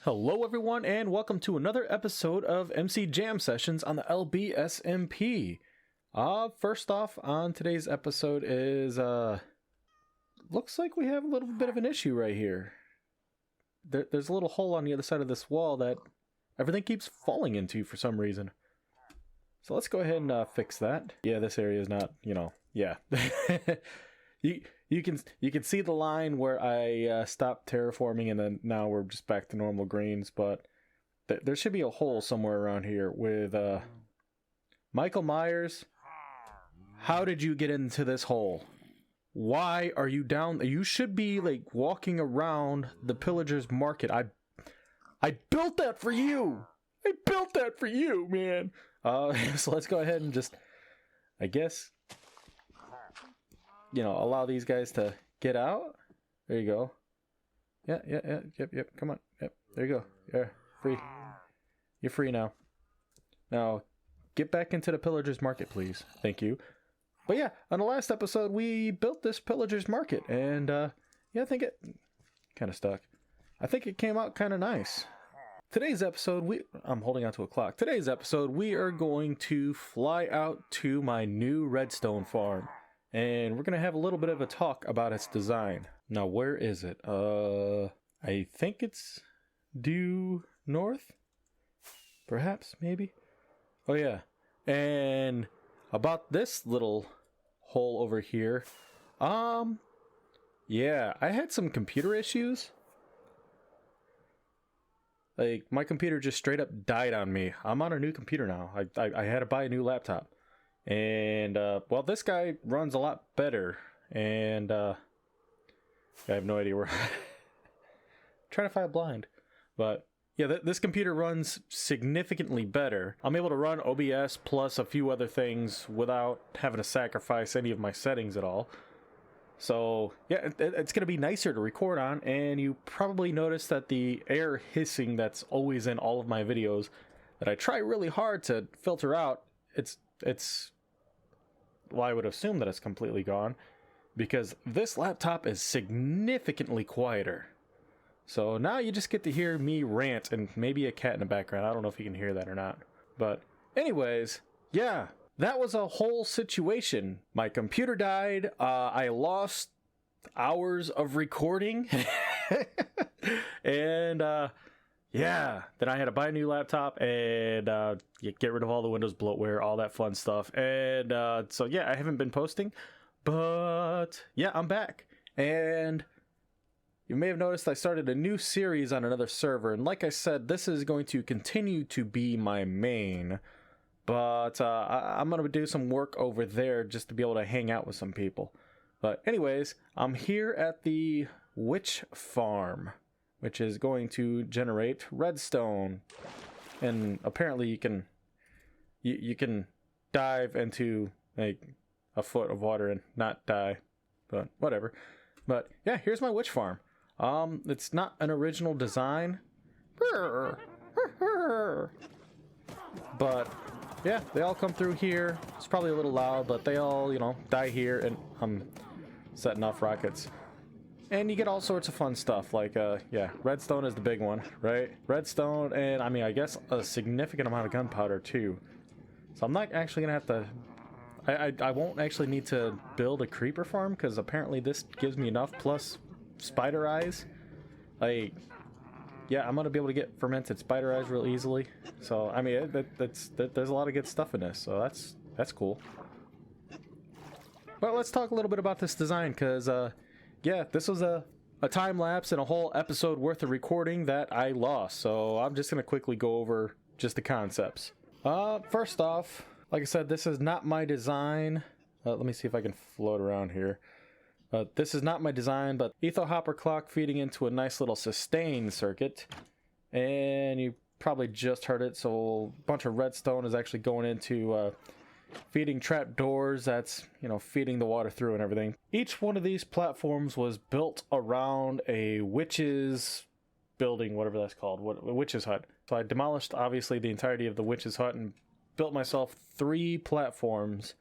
Hello everyone and welcome to another episode of MC Jam Sessions on the LBSMP. First off on today's episode is, looks like we have a little bit of an issue right here. There's a little hole on the other side of this wall that everything keeps falling into for some reason. So let's go ahead and fix that. Yeah, this area is not, yeah. You can see the line where I stopped terraforming and then now we're just back to normal greens, but there should be a hole somewhere around here with Michael Myers. How did you get into this hole? Why are you down? You should be like walking around the Pillagers Market. I built that for you. I built that for you, man. So let's go ahead and just, I guess, allow these guys to get out. There you go. Yep. Come on. Yep. There you go. Yeah, free. You're free now. Now, get back into the Pillagers Market, please. Thank you. But yeah, on the last episode, we built this Pillagers Market, and I think it kind of stuck. I think it came out kind of nice. Today's episode, I'm holding on to a clock. Today's episode, we are going to fly out to my new redstone farm. And we're going to have a little bit of a talk about its design. Now, where is it? I think it's due north? Perhaps, maybe? Oh, yeah. And about this little hole over here. Yeah, I had some computer issues. Like, my computer just straight up died on me. I'm on a new computer now. I had to buy a new laptop. And, well, this guy runs a lot better, and, I have no idea where, trying to find blind, but, yeah, this computer runs significantly better. I'm able to run OBS plus a few other things without having to sacrifice any of my settings at all. So, yeah, it's going to be nicer to record on, and you probably noticed that the air hissing that's always in all of my videos that I try really hard to filter out, well, I would assume that it's completely gone because this laptop is significantly quieter. So now you just get to hear me rant and maybe a cat in the background. I don't know if you can hear that or not. But anyways, yeah, that was a whole situation. My computer died. I lost hours of recording. And, yeah, then I had to buy a new laptop and get rid of all the Windows bloatware, all that fun stuff. And so, yeah, I haven't been posting, but yeah, I'm back. And you may have noticed I started a new series on another server. And like I said, this is going to continue to be my main, but I'm going to do some work over there just to be able to hang out with some people. But anyways, I'm here at the witch farm, which is going to generate redstone. And apparently you can dive into like a foot of water and not die, but whatever. But yeah, here's my witch farm. It's not an original design, but yeah, they all come through here. It's probably a little loud, but they all, die here, and I'm setting off rockets. And you get all sorts of fun stuff, like, yeah, redstone is the big one, right? Redstone, and I guess a significant amount of gunpowder, too. So I'm not actually going to have to... I won't actually need to build a creeper farm, because apparently this gives me enough, plus spider eyes. Like, yeah, I'm going to be able to get fermented spider eyes real easily. So, there's a lot of good stuff in this, so that's cool. But let's talk a little bit about this design, because, yeah, this was a time lapse and a whole episode worth of recording that I lost. So I'm just going to quickly go over just the concepts. First off, like I said, this is not my design. Let me see if I can float around here. This is not my design, but etho hopper clock feeding into a nice little sustain circuit. And you probably just heard it. So a bunch of redstone is actually going into feeding trap doors that's, feeding the water through and everything. Each one of these platforms was built around a witch's building, whatever that's called, a witch's hut. So I demolished, obviously, the entirety of the witch's hut and built myself 3 platforms.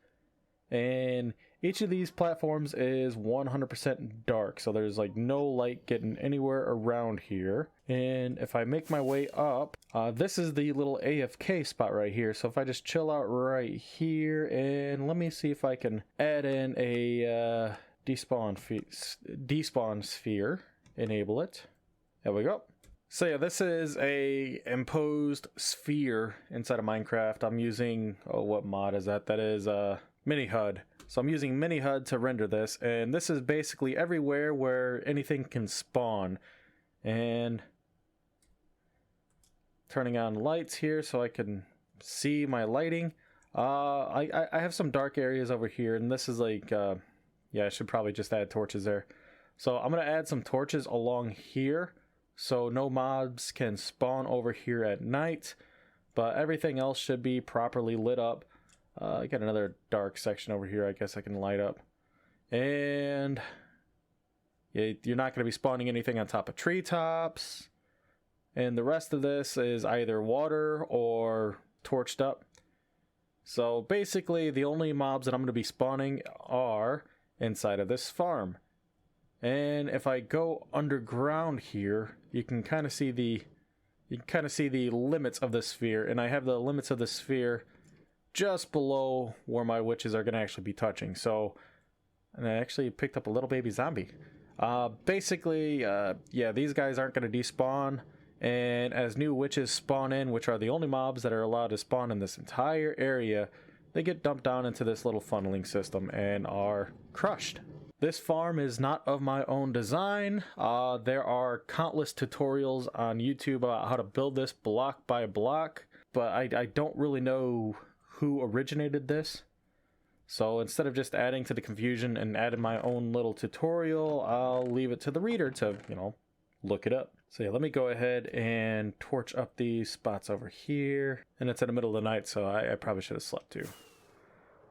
And Each of these platforms is 100% dark, so there's like no light getting anywhere around here. And if I make my way up, this is the little AFK spot right here. So if I just chill out right here, and let me see if I can add in a despawn sphere, enable it. There we go. So yeah, this is a imposed sphere inside of Minecraft. I'm using, oh, what mod is that? That is Mini HUD. So I'm using Mini HUD to render this, and this is basically everywhere where anything can spawn. And turning on lights here so I can see my lighting. I have some dark areas over here, and this is like, yeah, I should probably just add torches there. So I'm gonna add some torches along here, so no mobs can spawn over here at night, but everything else should be properly lit up. I got another dark section over here I guess I can light up. And yeah, you're not going to be spawning anything on top of treetops. And the rest of this is either water or torched up. So basically the only mobs that I'm going to be spawning are inside of this farm. And if I go underground here, you can kind of see the limits of the sphere, and I have the limits of the sphere just below where my witches are going to actually be touching. So, and I actually picked up a little baby zombie. Basically, yeah, these guys aren't going to despawn, and as new witches spawn in, which are the only mobs that are allowed to spawn in this entire area, they get dumped down into this little funneling system and are crushed. This farm is not of my own design. There are countless tutorials on YouTube about how to build this block by block, but I don't really know who originated this. So instead of just adding to the confusion and adding my own little tutorial, I'll leave it to the reader to, you know, look it up. So yeah, let me go ahead and torch up these spots over here. And it's in the middle of the night, so I probably should have slept too.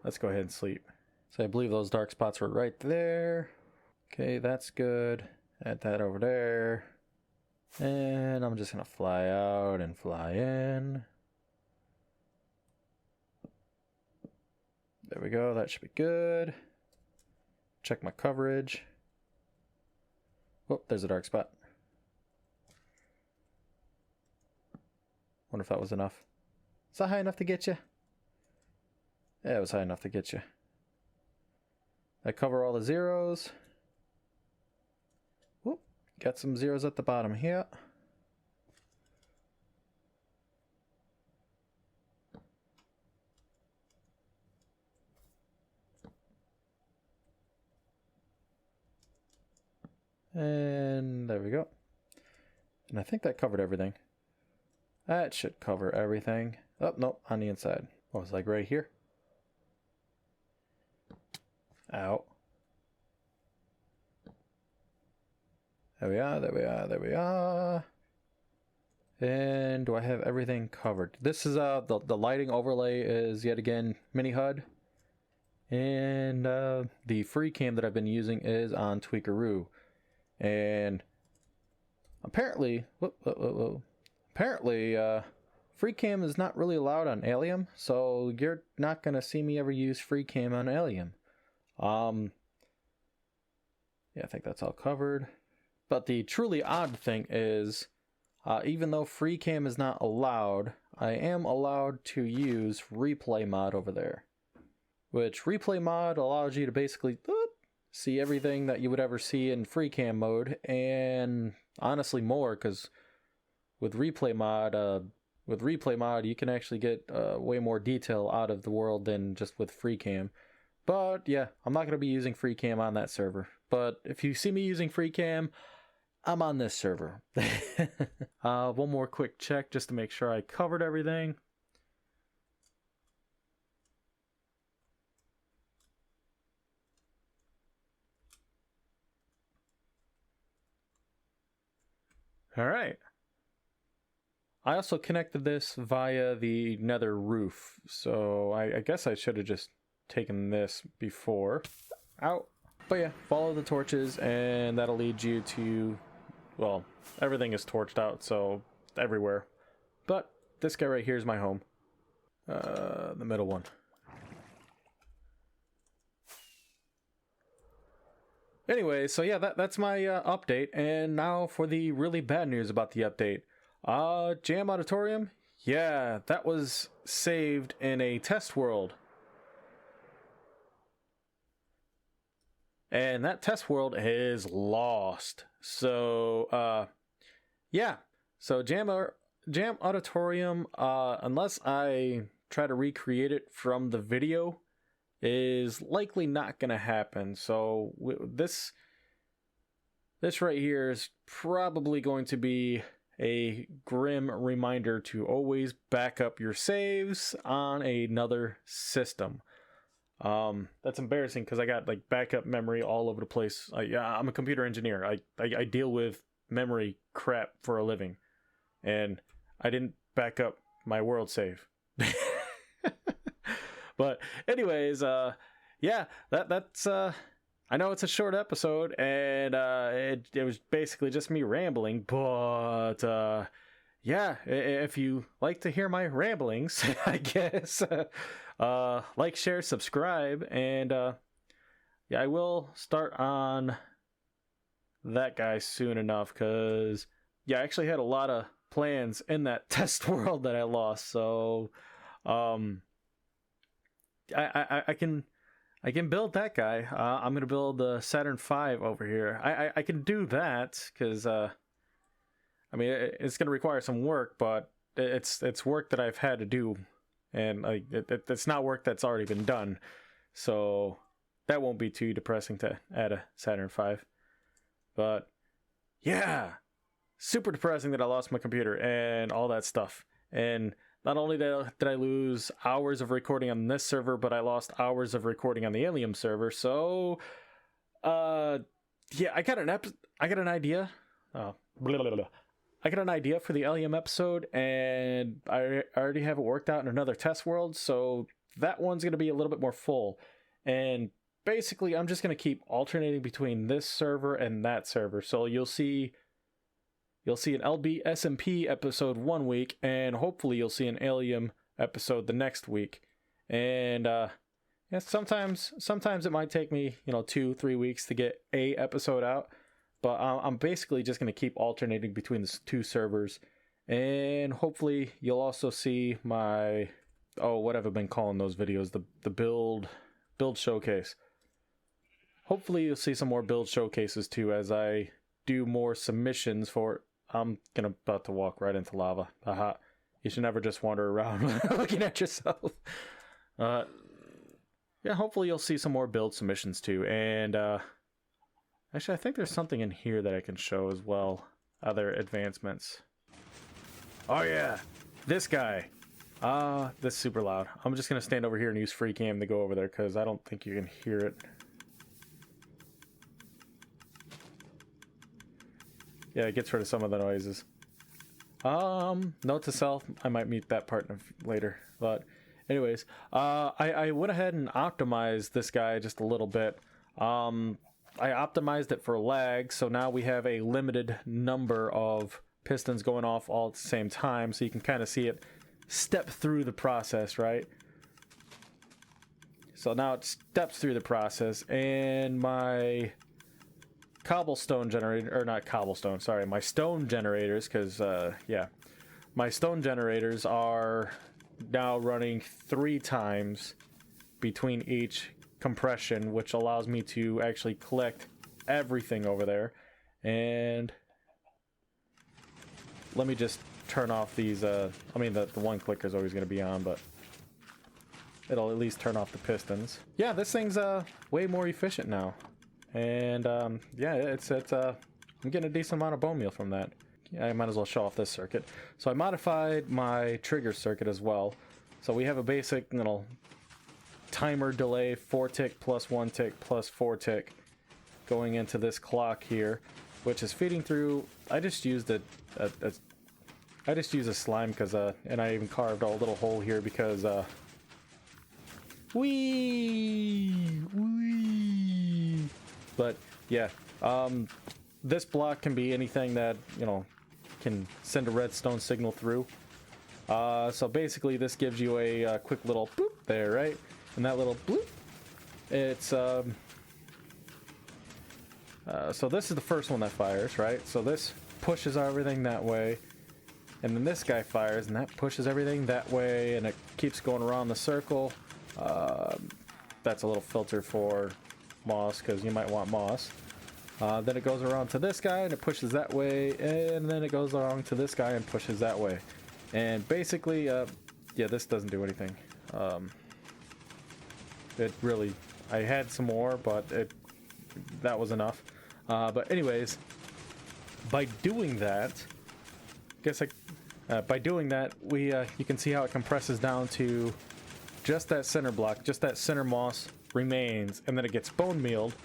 Let's go ahead and sleep. So I believe those dark spots were right there. Okay, that's good. Add that over there. And I'm just gonna fly out and fly in. There we go, that should be good. Check my coverage. Oh, there's a dark spot. Wonder if that was enough. Is that high enough to get you? Yeah, it was high enough to get you. I cover all the zeros. Whoop, got some zeros at the bottom here. And there we go. And I think that covered everything. That should cover everything. Oh, no, on the inside. Oh, it's like right here. Ow. There we are, there we are, there we are. And do I have everything covered? This is the lighting overlay is yet again Mini HUD. And the free cam that I've been using is on Tweakaroo. And apparently, apparently, free cam is not really allowed on Allium, so you're not gonna see me ever use free cam on Allium. Yeah, I think that's all covered. But the truly odd thing is, even though free cam is not allowed, I am allowed to use replay mod over there. Which replay mod allows you to basically see everything that you would ever see in free cam mode, and honestly more, because with replay mod you can actually get way more detail out of the world than just with free cam. But yeah, I'm not going to be using free cam on that server. But if you see me using free cam, I'm on this server. One more quick check just to make sure I covered everything. All right. I also connected this via the nether roof, so I guess I should have just taken this before. Ow. But yeah, follow the torches and that'll lead you to, well, everything is torched out, so everywhere. But this guy right here is my home. The middle one. Anyway, so yeah, that's my update. And now for the really bad news about the update. Jam Auditorium? Yeah, that was saved in a test world. And that test world is lost. So, yeah. So Jam Auditorium, unless I try to recreate it from the video, is likely not going to happen. So this right here is probably going to be a grim reminder to always back up your saves on another system. That's embarrassing because I got like backup memory all over the place. I'm a computer engineer. I deal with memory crap for a living, and I didn't back up my world save. But anyways, yeah, that's I know it's a short episode, and it was basically just me rambling, but yeah, if you like to hear my ramblings, I guess, like, share, subscribe, and yeah, I will start on that guy soon enough, because yeah, I actually had a lot of plans in that test world that I lost, so I can build that guy. I'm gonna build the Saturn V over here. I can do that because I mean it's gonna require some work, but it's work that I've had to do, and it's not work that's already been done, so that won't be too depressing to add a Saturn V. But yeah, super depressing that I lost my computer and all that stuff. And not only did I lose hours of recording on this server, but I lost hours of recording on the Alien server. So, yeah, I got an idea. Oh, blah, blah, blah. I got an idea for the Alien episode, and I already have it worked out in another test world. So that one's going to be a little bit more full. And basically, I'm just going to keep alternating between this server and that server. So you'll see an LB SMP episode one week, and hopefully you'll see an Alien episode the next week. And yeah, sometimes it might take me 2-3 weeks to get a episode out, but I'm basically just going to keep alternating between the two servers. And hopefully you'll also see my what have I been calling those videos, the build showcase. Hopefully you'll see some more build showcases too as I do more submissions for. I'm about to walk right into lava. Aha. You should never just wander around looking at yourself. Yeah, hopefully you'll see some more build submissions too. And actually, I think there's something in here that I can show as well. Other advancements. Oh yeah, this guy. This is super loud. I'm just gonna stand over here and use free cam to go over there because I don't think you can hear it. Yeah, it gets rid of some of the noises. Note to self, I might mute that part later. But anyways, I went ahead and optimized this guy just a little bit. I optimized it for lag, so now we have a limited number of pistons going off all at the same time, so you can kind of see it step through the process, right? So now it steps through the process, and my cobblestone generator, or not cobblestone, sorry, my stone generators, because yeah, my stone generators are now running 3 times between each compression, which allows me to actually collect everything over there. And let me just turn off these I mean the one clicker is always going to be on, but it'll at least turn off the pistons. Yeah, this thing's way more efficient now. And yeah, it's I'm getting a decent amount of bone meal from that. Yeah, I might as well show off this circuit. So I modified my trigger circuit as well. So we have a basic timer delay, 4 tick plus 1 tick plus 4 tick going into this clock here, which is feeding through. I just used a slime because and I even carved a little hole here because wee. But yeah, this block can be anything that can send a redstone signal through. So basically this gives you a quick little bloop there, right? And that little bloop, it's So this is the first one that fires, right? So this pushes everything that way, and then this guy fires, and that pushes everything that way, and it keeps going around the circle. That's a little filter for moss, because you might want moss. Then it goes around to this guy, and it pushes that way, and then it goes along to this guy and pushes that way. And basically, yeah, this doesn't do anything. It really, I had some more, but that was enough. But anyways, by doing that, by doing that, you can see how it compresses down to just that center block, just that center moss remains, and then it gets bone mealed,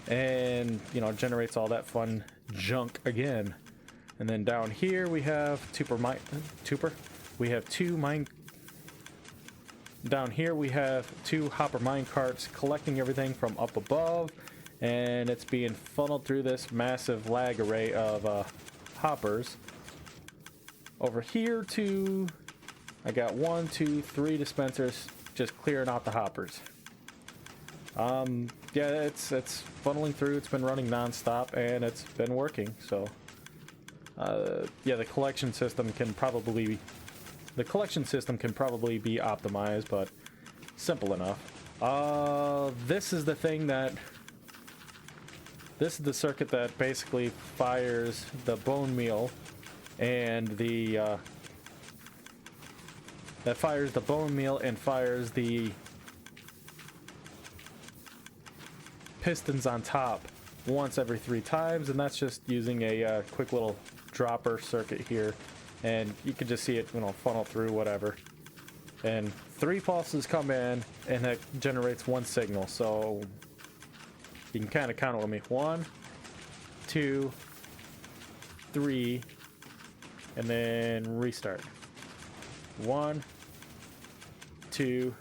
and you know, generates all that fun junk again. And then down here we have down here we have 2 hopper mine carts collecting everything from up above, and it's being funneled through this massive lag array of hoppers. Over here too, I got 1, 2, 3 dispensers just clearing out the hoppers. Yeah, it's funneling through. It's been running non-stop, and it's been working. So yeah, the collection system can probably be optimized, but simple enough. This is the circuit that basically fires the bone meal and fires the pistons on top once every 3 times, and that's just using a quick little dropper circuit here, and you can just see it, you know, funnel through whatever, and 3 pulses come in and it generates 1 signal. So you can kind of count it with me: 1, 2, 3, and then restart. 1, 2,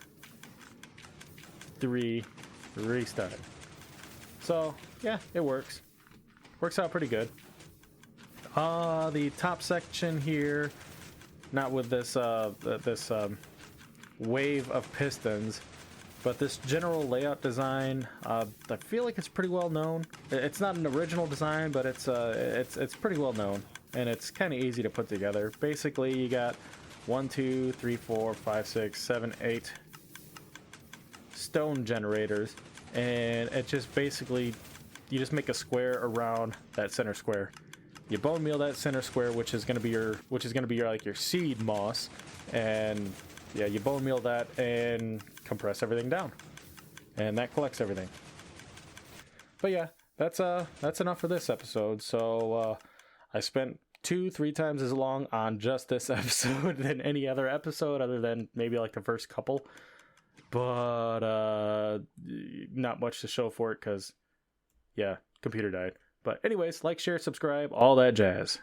3, restart. So yeah, it works out pretty good. The top section here, not with this wave of pistons, but this general layout design, I feel like it's pretty well known. It's not an original design, but it's pretty well known, and it's kind of easy to put together. Basically, you got 1, 2, 3, 4, 5, 6, 7, 8 stone generators, and it just basically, you just make a square around that center square. You bone meal that center square, which is gonna be your like your seed moss, and yeah, you bone meal that and compress everything down, and that collects everything. But yeah, that's enough for this episode. So I spent 2-3 times as long on just this episode than any other episode, other than maybe like the first couple. But not much to show for it, because yeah, computer died. But anyways, like, share, subscribe, all that jazz.